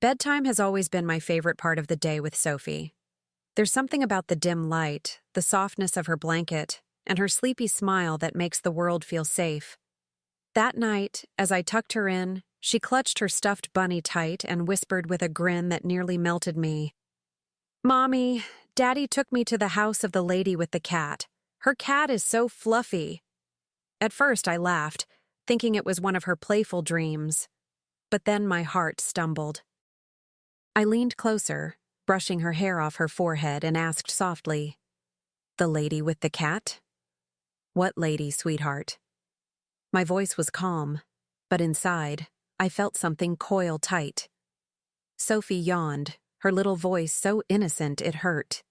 Bedtime has always been my favorite part of the day with Sophie. There's something about the dim light, the softness of her blanket, and her sleepy smile that makes the world feel safe. That night, as I tucked her in, she clutched her stuffed bunny tight and whispered with a grin that nearly melted me, "Mommy, Daddy took me to the house of the lady with the cat. Her cat is so fluffy." At first I laughed, thinking it was one of her playful dreams. But then my heart stumbled. I leaned closer, brushing her hair off her forehead, and asked softly, "The lady with the cat?" "What lady, sweetheart?" My voice was calm, but inside, I felt something coil tight. Sophie yawned, her little voice so innocent it hurt.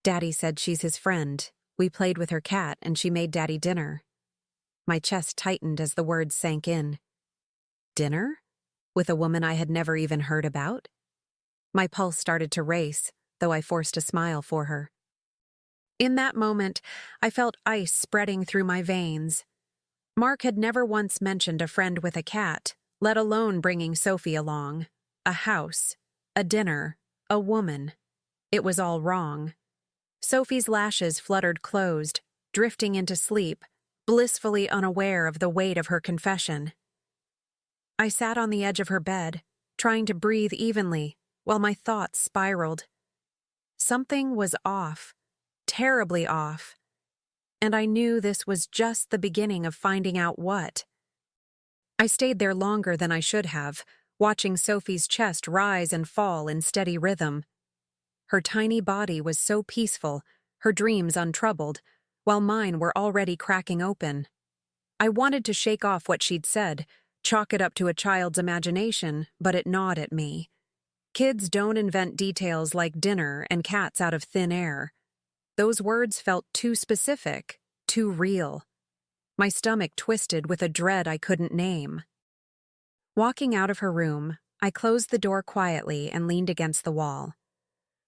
"Daddy said she's his friend. We played with her cat and she made Daddy dinner." My chest tightened as the words sank in. Dinner? With a woman I had never even heard about? My pulse started to race, though I forced a smile for her. In that moment, I felt ice spreading through my veins. Mark had never once mentioned a friend with a cat, let alone bringing Sophie along. A house, a dinner, a woman. It was all wrong. Sophie's lashes fluttered closed, drifting into sleep, blissfully unaware of the weight of her confession. I sat on the edge of her bed, trying to breathe evenly, while my thoughts spiraled. Something was off, terribly off, and I knew this was just the beginning of finding out what. I stayed there longer than I should have, watching Sophie's chest rise and fall in steady rhythm. Her tiny body was so peaceful, her dreams untroubled, while mine were already cracking open. I wanted to shake off what she'd said, chalk it up to a child's imagination, but it gnawed at me. Kids don't invent details like dinner and cats out of thin air. Those words felt too specific, too real. My stomach twisted with a dread I couldn't name. Walking out of her room, I closed the door quietly and leaned against the wall.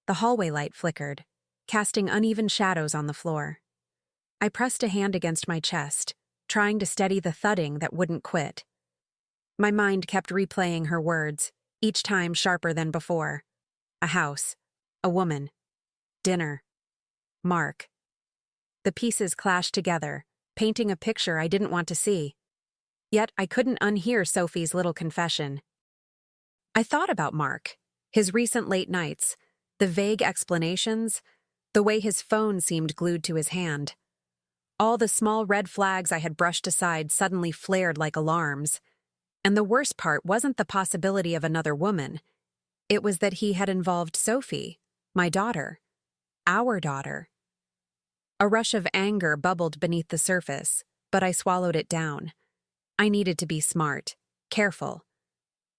The hallway light flickered, casting uneven shadows on the floor. I pressed a hand against my chest, trying to steady the thudding that wouldn't quit. My mind kept replaying her words, each time sharper than before. A house, a woman, dinner, Mark. The pieces clashed together, painting a picture I didn't want to see. Yet I couldn't unhear Sophie's little confession. I thought about Mark, his recent late nights, the vague explanations, the way his phone seemed glued to his hand. All the small red flags I had brushed aside suddenly flared like alarms. And the worst part wasn't the possibility of another woman. It was that he had involved Sophie, my daughter, our daughter. A rush of anger bubbled beneath the surface, but I swallowed it down. I needed to be smart, careful.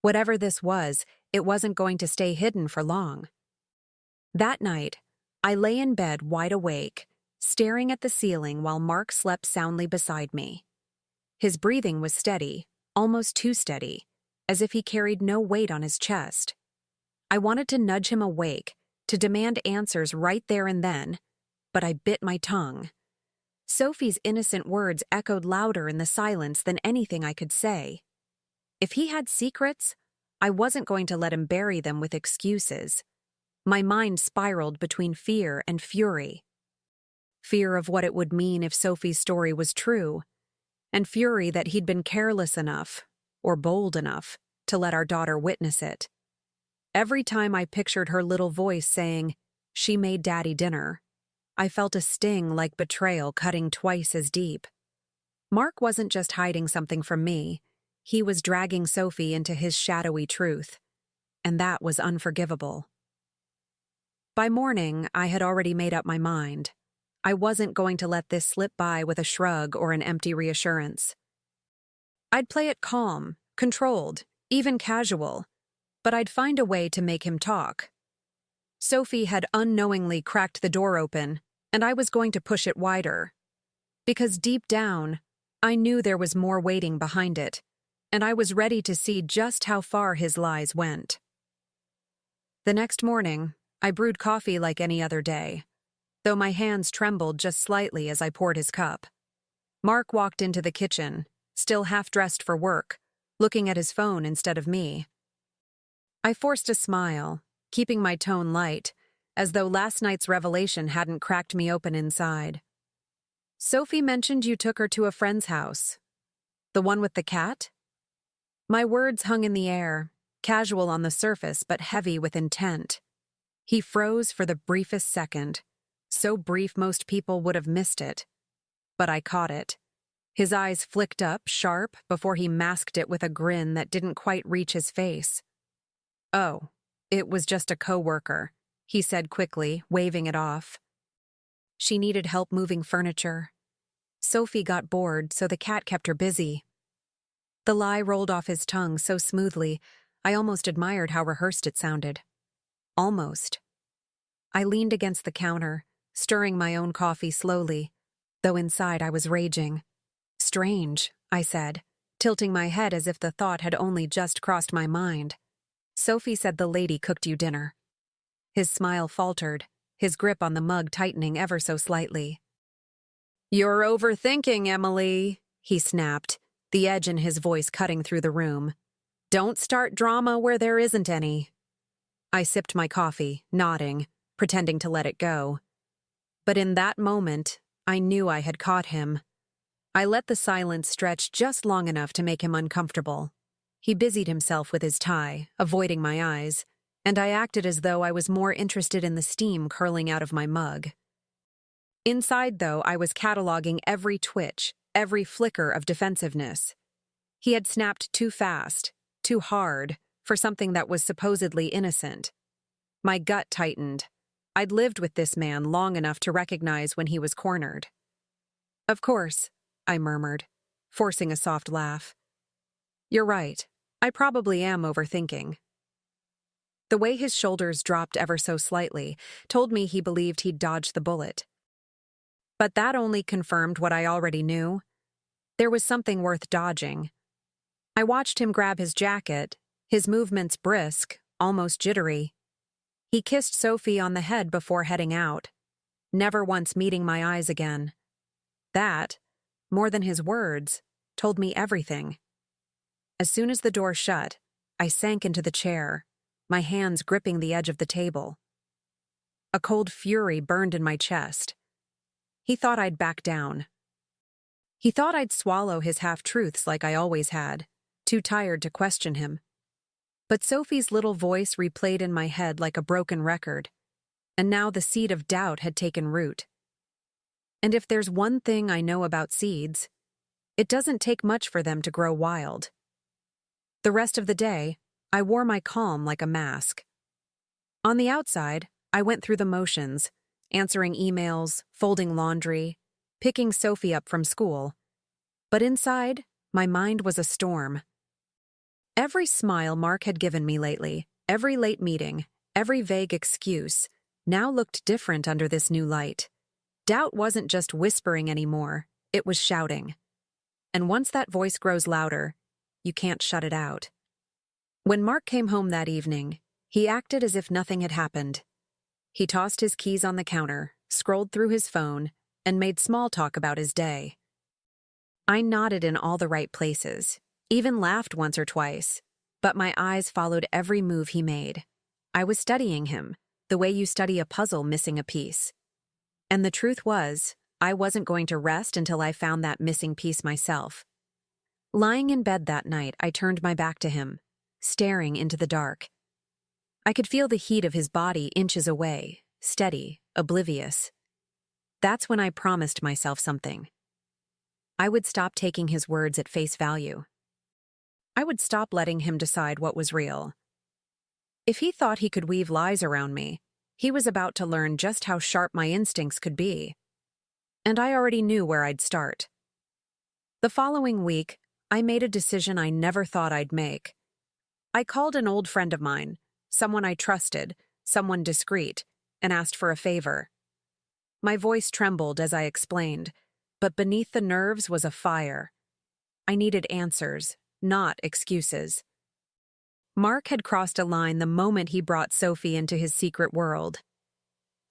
Whatever this was, it wasn't going to stay hidden for long. That night, I lay in bed wide awake, staring at the ceiling while Mark slept soundly beside me. His breathing was steady, almost too steady, as if he carried no weight on his chest. I wanted to nudge him awake, to demand answers right there and then, but I bit my tongue. Sophie's innocent words echoed louder in the silence than anything I could say. If he had secrets, I wasn't going to let him bury them with excuses. My mind spiraled between fear and fury. Fear of what it would mean if Sophie's story was true, and fury that he'd been careless enough, or bold enough, to let our daughter witness it. Every time I pictured her little voice saying, "She made Daddy dinner," I felt a sting like betrayal cutting twice as deep. Mark wasn't just hiding something from me, he was dragging Sophie into his shadowy truth, and that was unforgivable. By morning, I had already made up my mind. I wasn't going to let this slip by with a shrug or an empty reassurance. I'd play it calm, controlled, even casual, but I'd find a way to make him talk. Sophie had unknowingly cracked the door open, and I was going to push it wider. Because deep down, I knew there was more waiting behind it, and I was ready to see just how far his lies went. The next morning, I brewed coffee like any other day, though my hands trembled just slightly as I poured his cup. Mark walked into the kitchen, still half-dressed for work, looking at his phone instead of me. I forced a smile, keeping my tone light, as though last night's revelation hadn't cracked me open inside. Sophie mentioned you took her to a friend's house. The one with the cat? My words hung in the air, casual on the surface but heavy with intent. He froze for the briefest second, so brief most people would have missed it. But I caught it. His eyes flicked up, sharp, before he masked it with a grin that didn't quite reach his face. "Oh, it was just a coworker," he said quickly, waving it off. She needed help moving furniture. Sophie got bored, so the cat kept her busy. The lie rolled off his tongue so smoothly, I almost admired how rehearsed it sounded. Almost. I leaned against the counter, stirring my own coffee slowly, though inside I was raging. "Strange," I said, tilting my head as if the thought had only just crossed my mind. "Sophie said the lady cooked you dinner." His smile faltered, his grip on the mug tightening ever so slightly. "You're overthinking, Emily," he snapped, the edge in his voice cutting through the room. "Don't start drama where there isn't any." I sipped my coffee, nodding, pretending to let it go. But in that moment, I knew I had caught him. I let the silence stretch just long enough to make him uncomfortable. He busied himself with his tie, avoiding my eyes, and I acted as though I was more interested in the steam curling out of my mug. Inside, though, I was cataloging every twitch, every flicker of defensiveness. He had snapped too fast, too hard, for something that was supposedly innocent. My gut tightened. I'd lived with this man long enough to recognize when he was cornered. "Of course," I murmured, forcing a soft laugh. "You're right. I probably am overthinking." The way his shoulders dropped ever so slightly told me he believed he'd dodged the bullet. But that only confirmed what I already knew. There was something worth dodging. I watched him grab his jacket, his movements brisk, almost jittery. He kissed Sophie on the head before heading out, never once meeting my eyes again. That, more than his words, told me everything. As soon as the door shut, I sank into the chair, my hands gripping the edge of the table. A cold fury burned in my chest. He thought I'd back down. He thought I'd swallow his half-truths like I always had, too tired to question him. But Sophie's little voice replayed in my head like a broken record, and now the seed of doubt had taken root. And if there's one thing I know about seeds, it doesn't take much for them to grow wild. The rest of the day, I wore my calm like a mask. On the outside, I went through the motions, answering emails, folding laundry, picking Sophie up from school. But inside, my mind was a storm. Every smile Mark had given me lately, every late meeting, every vague excuse, now looked different under this new light. Doubt wasn't just whispering anymore, it was shouting. And once that voice grows louder, you can't shut it out. When Mark came home that evening, he acted as if nothing had happened. He tossed his keys on the counter, scrolled through his phone, and made small talk about his day. I nodded in all the right places, even laughed once or twice, but my eyes followed every move he made. I was studying him, the way you study a puzzle missing a piece. And the truth was, I wasn't going to rest until I found that missing piece myself. Lying in bed that night, I turned my back to him, staring into the dark. I could feel the heat of his body inches away, steady, oblivious. That's when I promised myself something. I would stop taking his words at face value. I would stop letting him decide what was real. If he thought he could weave lies around me, he was about to learn just how sharp my instincts could be. And I already knew where I'd start. The following week, I made a decision I never thought I'd make. I called an old friend of mine, someone I trusted, someone discreet, and asked for a favor. My voice trembled as I explained, but beneath the nerves was a fire. I needed answers, not excuses. Mark had crossed a line the moment he brought Sophie into his secret world.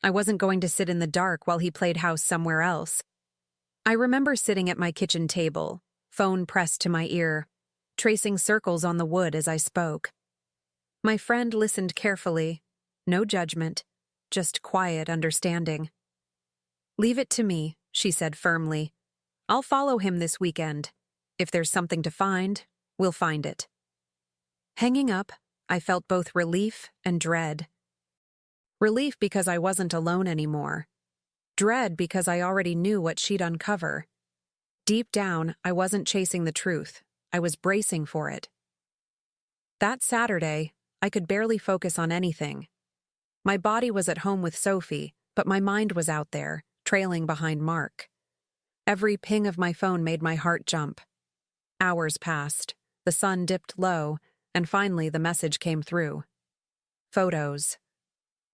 I wasn't going to sit in the dark while he played house somewhere else. I remember sitting at my kitchen table, phone pressed to my ear, tracing circles on the wood as I spoke. My friend listened carefully. No judgment, just quiet understanding. "Leave it to me," she said firmly. "I'll follow him this weekend. If there's something to find, we'll find it." Hanging up, I felt both relief and dread. Relief because I wasn't alone anymore. Dread because I already knew what she'd uncover. Deep down, I wasn't chasing the truth. I was bracing for it. That Saturday, I could barely focus on anything. My body was at home with Sophie, but my mind was out there, trailing behind Mark. Every ping of my phone made my heart jump. Hours passed, the sun dipped low, and finally the message came through. Photos.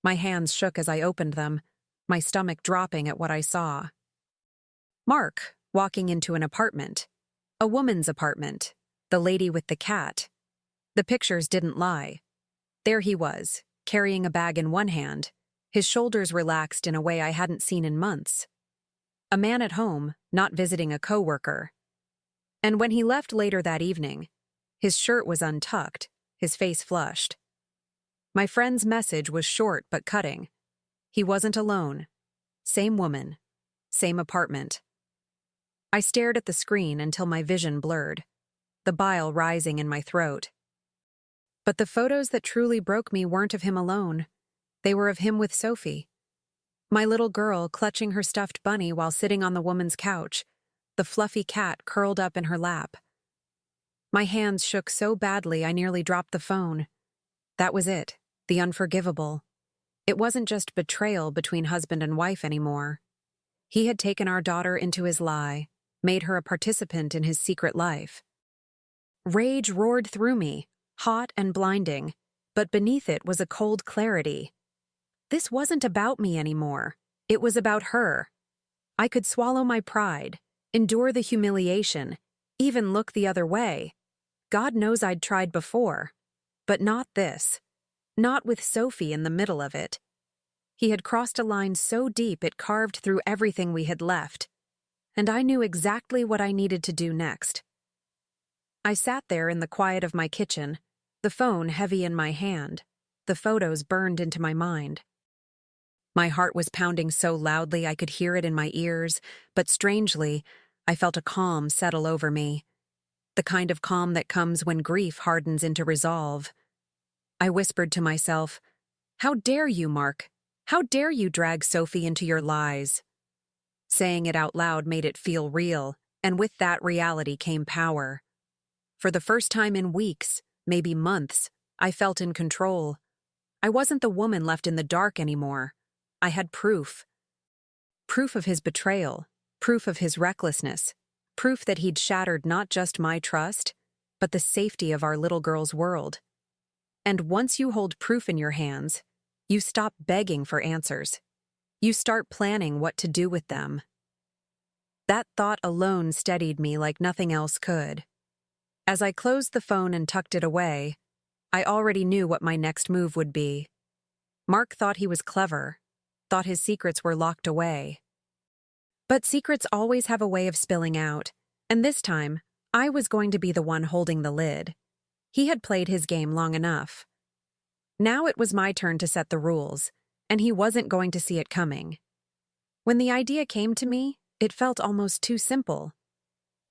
My hands shook as I opened them, my stomach dropping at what I saw. Mark, walking into an apartment. A woman's apartment. The lady with the cat. The pictures didn't lie. There he was, carrying a bag in one hand, his shoulders relaxed in a way I hadn't seen in months. A man at home, not visiting a coworker. And when he left later that evening, his shirt was untucked, his face flushed. My friend's message was short but cutting. He wasn't alone. Same woman. Same apartment. I stared at the screen until my vision blurred, the bile rising in my throat. But the photos that truly broke me weren't of him alone. They were of him with Sophie. My little girl clutching her stuffed bunny while sitting on the woman's couch, the fluffy cat curled up in her lap. My hands shook so badly I nearly dropped the phone. That was it, the unforgivable. It wasn't just betrayal between husband and wife anymore. He had taken our daughter into his lie, made her a participant in his secret life. Rage roared through me, hot and blinding, but beneath it was a cold clarity. This wasn't about me anymore. It was about her. I could swallow my pride, endure the humiliation, even look the other way. God knows I'd tried before. But not this. Not with Sophie in the middle of it. He had crossed a line so deep it carved through everything we had left. And I knew exactly what I needed to do next. I sat there in the quiet of my kitchen, the phone heavy in my hand, the photos burned into my mind. My heart was pounding so loudly I could hear it in my ears, but strangely, I felt a calm settle over me. The kind of calm that comes when grief hardens into resolve. I whispered to myself, "How dare you, Mark? How dare you drag Sophie into your lies?" Saying it out loud made it feel real, and with that reality came power. For the first time in weeks, maybe months, I felt in control. I wasn't the woman left in the dark anymore. I had proof. Proof of his betrayal, proof of his recklessness, proof that he'd shattered not just my trust, but the safety of our little girl's world. And once you hold proof in your hands, you stop begging for answers. You start planning what to do with them. That thought alone steadied me like nothing else could. As I closed the phone and tucked it away, I already knew what my next move would be. Mark thought he was clever, thought his secrets were locked away. But secrets always have a way of spilling out, and this time, I was going to be the one holding the lid. He had played his game long enough. Now it was my turn to set the rules, and he wasn't going to see it coming. When the idea came to me, it felt almost too simple.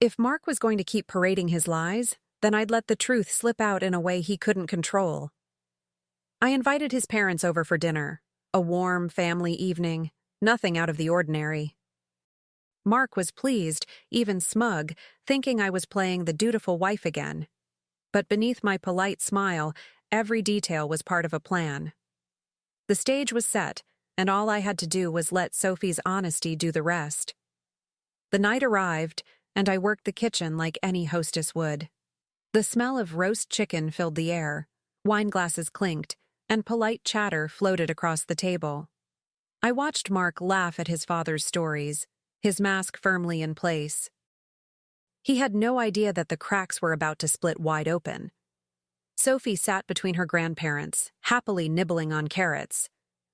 If Mark was going to keep parading his lies, then I'd let the truth slip out in a way he couldn't control. I invited his parents over for dinner, a warm family evening, nothing out of the ordinary. Mark was pleased, even smug, thinking I was playing the dutiful wife again. But beneath my polite smile, every detail was part of a plan. The stage was set, and all I had to do was let Sophie's honesty do the rest. The night arrived, and I worked the kitchen like any hostess would. The smell of roast chicken filled the air, wine glasses clinked, and polite chatter floated across the table. I watched Mark laugh at his father's stories, his mask firmly in place. He had no idea that the cracks were about to split wide open. Sophie sat between her grandparents, happily nibbling on carrots,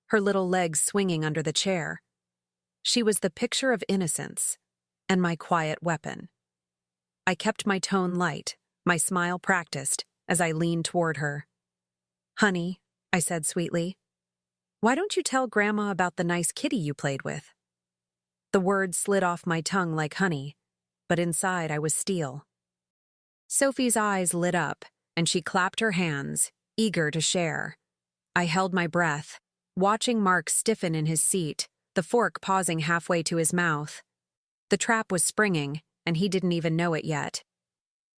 her little legs swinging under the chair. She was the picture of innocence, and my quiet weapon. I kept my tone light, my smile practiced, as I leaned toward her. "Honey," I said sweetly, "why don't you tell Grandma about the nice kitty you played with?" The words slid off my tongue like honey, but inside I was steel. Sophie's eyes lit up, and she clapped her hands, eager to share. I held my breath, watching Mark stiffen in his seat, the fork pausing halfway to his mouth. The trap was springing, and he didn't even know it yet.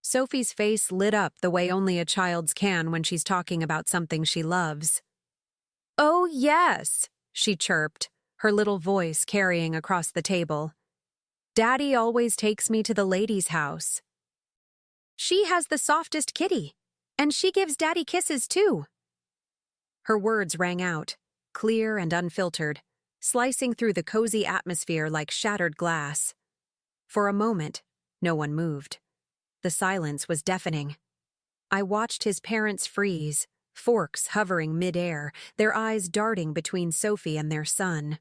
Sophie's face lit up the way only a child's can when she's talking about something she loves. "Oh, yes," she chirped, her little voice carrying across the table. "Daddy always takes me to the ladies' house. She has the softest kitty, and she gives Daddy kisses too." Her words rang out, clear and unfiltered, slicing through the cozy atmosphere like shattered glass. For a moment, no one moved. The silence was deafening. I watched his parents freeze, forks hovering mid-air, their eyes darting between Sophie and their son.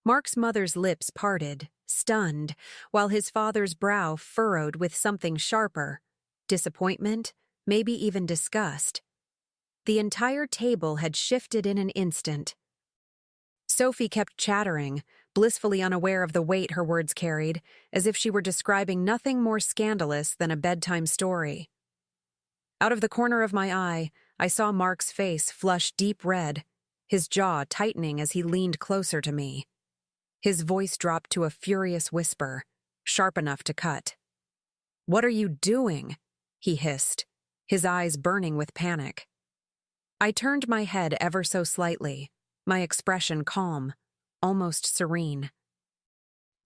Mark's mother's lips parted, stunned, while his father's brow furrowed with something sharper, disappointment, maybe even disgust. The entire table had shifted in an instant. Sophie kept chattering, blissfully unaware of the weight her words carried, as if she were describing nothing more scandalous than a bedtime story. Out of the corner of my eye, I saw Mark's face flush deep red, his jaw tightening as he leaned closer to me. His voice dropped to a furious whisper, sharp enough to cut. "What are you doing?" he hissed, his eyes burning with panic. I turned my head ever so slightly, my expression calm, almost serene.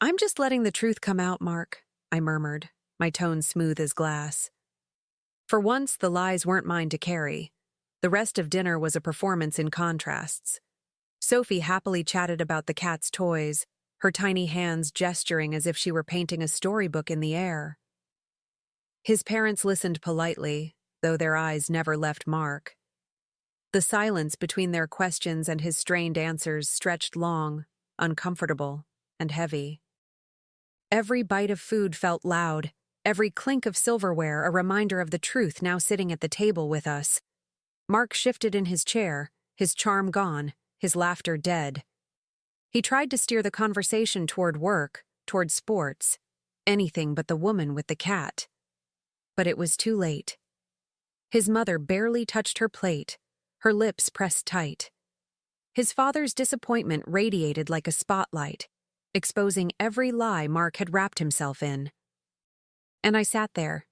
"I'm just letting the truth come out, Mark," I murmured, my tone smooth as glass. For once, the lies weren't mine to carry. The rest of dinner was a performance in contrasts. Sophie happily chatted about the cat's toys, her tiny hands gesturing as if she were painting a storybook in the air. His parents listened politely, though their eyes never left Mark. The silence between their questions and his strained answers stretched long, uncomfortable, and heavy. Every bite of food felt loud, every clink of silverware a reminder of the truth now sitting at the table with us. Mark shifted in his chair, his charm gone, his laughter dead. He tried to steer the conversation toward work, toward sports, anything but the woman with the cat. But it was too late. His mother barely touched her plate, her lips pressed tight. His father's disappointment radiated like a spotlight, exposing every lie Mark had wrapped himself in. And I sat there,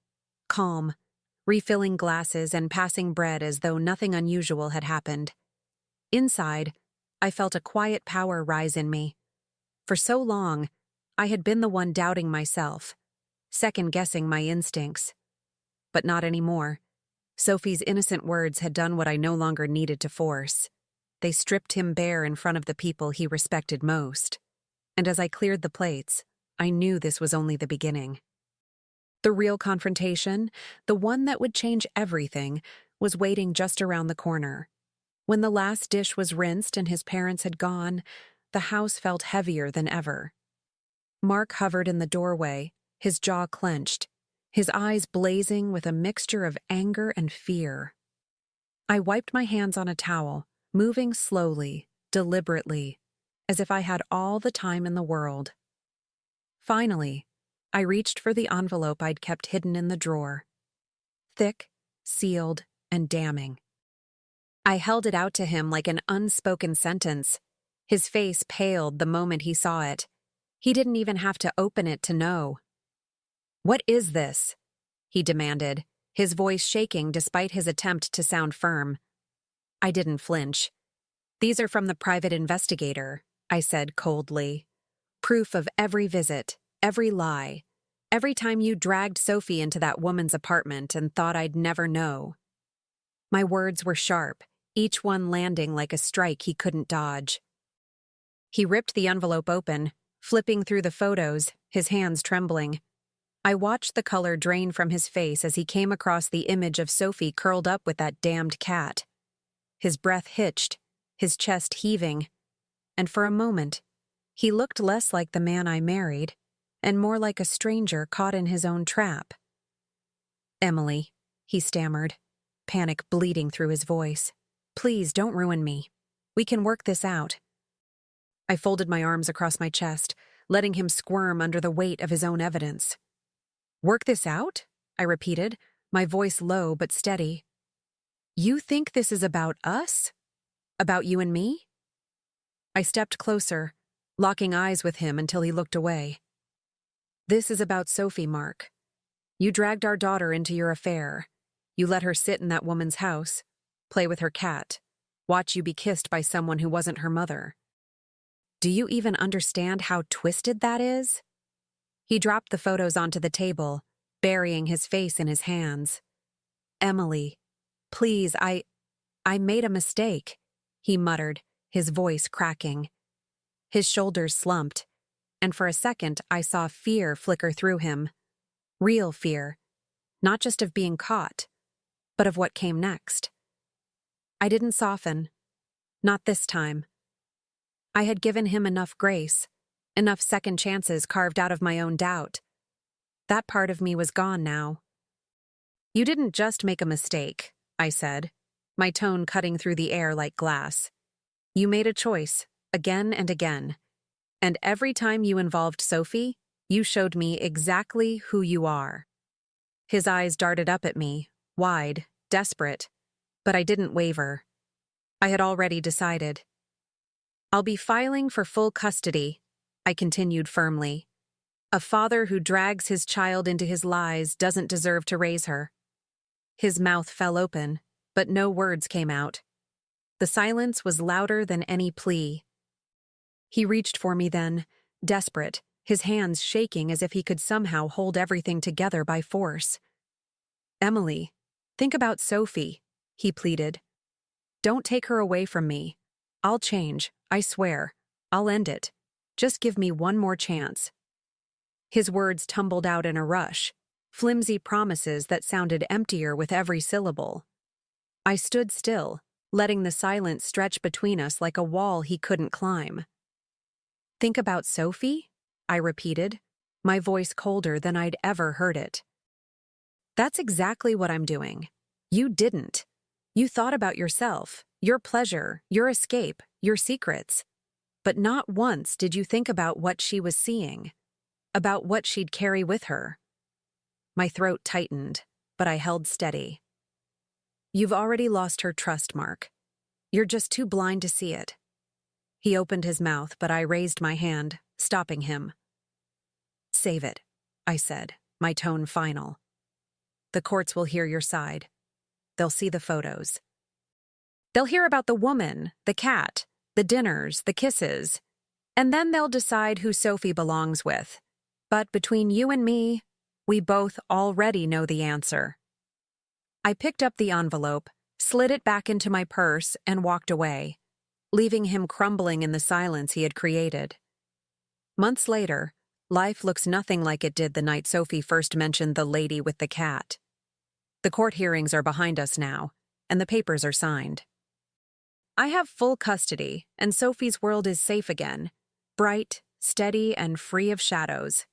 calm, refilling glasses and passing bread as though nothing unusual had happened. Inside, I felt a quiet power rise in me. For so long, I had been the one doubting myself, second-guessing my instincts. But not anymore. Sophie's innocent words had done what I no longer needed to force. They stripped him bare in front of the people he respected most. And as I cleared the plates, I knew this was only the beginning. The real confrontation, the one that would change everything, was waiting just around the corner. When the last dish was rinsed and his parents had gone, the house felt heavier than ever. Mark hovered in the doorway, his jaw clenched, his eyes blazing with a mixture of anger and fear. I wiped my hands on a towel, moving slowly, deliberately, as if I had all the time in the world. Finally, I reached for the envelope I'd kept hidden in the drawer. Thick, sealed, and damning. I held it out to him like an unspoken sentence. His face paled the moment he saw it. He didn't even have to open it to know. "What is this?" he demanded, his voice shaking despite his attempt to sound firm. I didn't flinch. "These are from the private investigator," I said coldly. "Proof of every visit, every lie, every time you dragged Sophie into that woman's apartment and thought I'd never know." My words were sharp, each one landing like a strike he couldn't dodge. He ripped the envelope open, flipping through the photos, his hands trembling. I watched the color drain from his face as he came across the image of Sophie curled up with that damned cat. His breath hitched, his chest heaving, and for a moment, he looked less like the man I married, and more like a stranger caught in his own trap. "Emily," he stammered. panic bleeding through his voice. Please, don't ruin me. We can work this out. I folded my arms across my chest, letting him squirm under the weight of his own evidence. Work this out? I repeated, my voice low but steady. You think this is about us? About you and me? I stepped closer, locking eyes with him until he looked away. This is about Sophie, Mark. You dragged our daughter into your affair. You let her sit in that woman's house, play with her cat, watch you be kissed by someone who wasn't her mother. Do you even understand how twisted that is? He dropped the photos onto the table, burying his face in his hands. Emily, please, I made a mistake, he muttered, his voice cracking. His shoulders slumped, and for a second I saw fear flicker through him. Real fear, not just of being caught, but of what came next. I didn't soften. Not this time. I had given him enough grace, enough second chances carved out of my own doubt. That part of me was gone now. You didn't just make a mistake, I said, my tone cutting through the air like glass. You made a choice, again and again. And every time you involved Sophie, you showed me exactly who you are. His eyes darted up at me, wide, desperate, but I didn't waver. I had already decided. I'll be filing for full custody, I continued firmly. A father who drags his child into his lies doesn't deserve to raise her. His mouth fell open, but no words came out. The silence was louder than any plea. He reached for me then, desperate, his hands shaking as if he could somehow hold everything together by force. Emily, think about Sophie, he pleaded. Don't take her away from me. I'll change, I swear. I'll end it. Just give me one more chance. His words tumbled out in a rush, flimsy promises that sounded emptier with every syllable. I stood still, letting the silence stretch between us like a wall he couldn't climb. Think about Sophie? I repeated, my voice colder than I'd ever heard it. That's exactly what I'm doing. You didn't. You thought about yourself, your pleasure, your escape, your secrets. But not once did you think about what she was seeing, about what she'd carry with her. My throat tightened, but I held steady. You've already lost her trust, Mark. You're just too blind to see it. He opened his mouth, but I raised my hand, stopping him. Save it, I said, my tone final. The courts will hear your side. They'll see the photos. They'll hear about the woman, the cat, the dinners, the kisses, and then they'll decide who Sophie belongs with. But between you and me, we both already know the answer. I picked up the envelope, slid it back into my purse, and walked away, leaving him crumbling in the silence he had created. Months later, life looks nothing like it did the night Sophie first mentioned the lady with the cat. The court hearings are behind us now, and the papers are signed. I have full custody, and Sophie's world is safe again, bright, steady, and free of shadows.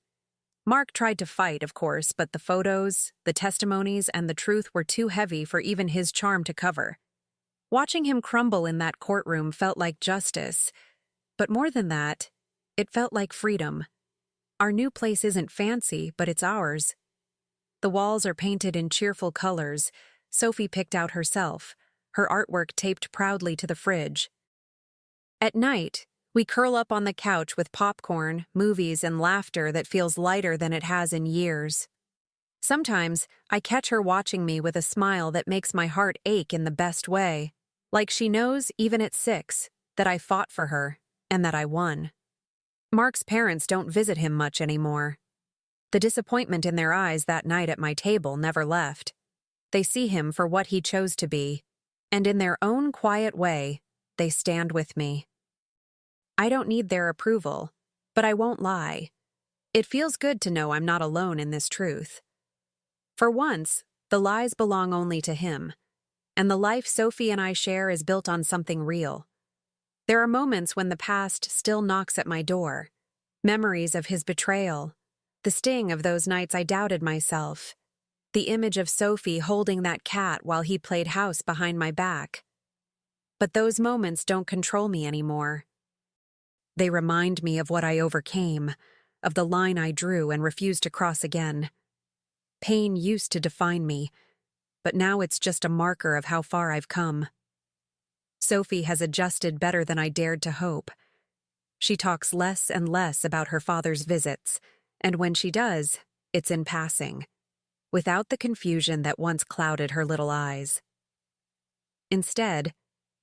Mark tried to fight, of course, but the photos, the testimonies, and the truth were too heavy for even his charm to cover. Watching him crumble in that courtroom felt like justice, but more than that, it felt like freedom. Our new place isn't fancy, but it's ours. The walls are painted in cheerful colors, Sophie picked out herself, her artwork taped proudly to the fridge. At night, we curl up on the couch with popcorn, movies, and laughter that feels lighter than it has in years. Sometimes, I catch her watching me with a smile that makes my heart ache in the best way, like she knows, even at 6, that I fought for her, and that I won. Mark's parents don't visit him much anymore. The disappointment in their eyes that night at my table never left. They see him for what he chose to be, and in their own quiet way, they stand with me. I don't need their approval, but I won't lie. It feels good to know I'm not alone in this truth. For once, the lies belong only to him, and the life Sophie and I share is built on something real. There are moments when the past still knocks at my door, memories of his betrayal, the sting of those nights I doubted myself, the image of Sophie holding that cat while he played house behind my back. But those moments don't control me anymore. They remind me of what I overcame, of the line I drew and refused to cross again. Pain used to define me, but now it's just a marker of how far I've come. Sophie has adjusted better than I dared to hope. She talks less and less about her father's visits, and when she does, it's in passing, without the confusion that once clouded her little eyes. Instead,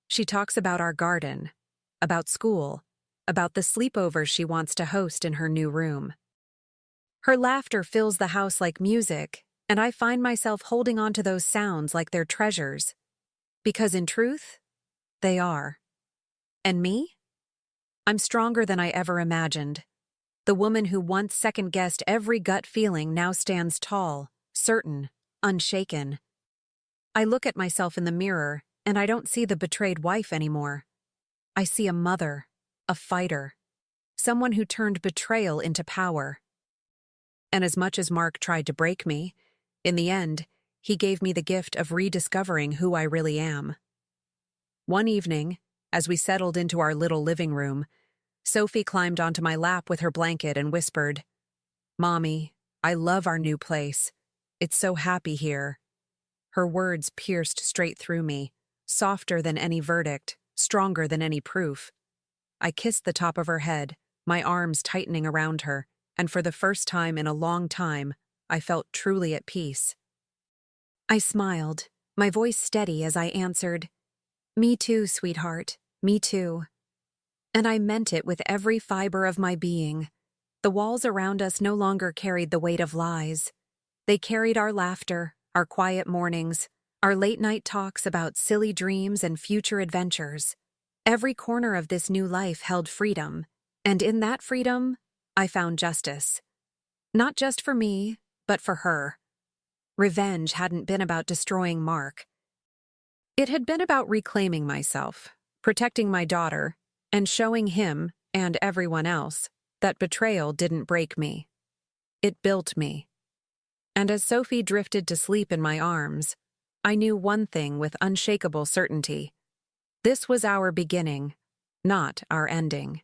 she talks about our garden, about school, about the sleepovers she wants to host in her new room. Her laughter fills the house like music, and I find myself holding on to those sounds like they're treasures. Because in truth, they are. And me? I'm stronger than I ever imagined. The woman who once second-guessed every gut feeling now stands tall, certain, unshaken. I look at myself in the mirror, and I don't see the betrayed wife anymore. I see a mother, a fighter, someone who turned betrayal into power. And as much as Mark tried to break me, in the end, he gave me the gift of rediscovering who I really am. One evening, as we settled into our little living room, Sophie climbed onto my lap with her blanket and whispered, "Mommy, I love our new place. It's so happy here." Her words pierced straight through me, softer than any verdict, stronger than any proof. I kissed the top of her head, my arms tightening around her, and for the first time in a long time, I felt truly at peace. I smiled, my voice steady as I answered, "Me too, sweetheart, me too." And I meant it with every fiber of my being. The walls around us no longer carried the weight of lies. They carried our laughter, our quiet mornings, our late-night talks about silly dreams and future adventures. Every corner of this new life held freedom, and in that freedom, I found justice. Not just for me, but for her. Revenge hadn't been about destroying Mark. It had been about reclaiming myself, protecting my daughter, and showing him, and everyone else, that betrayal didn't break me. It built me. And as Sophie drifted to sleep in my arms, I knew one thing with unshakable certainty. This was our beginning, not our ending.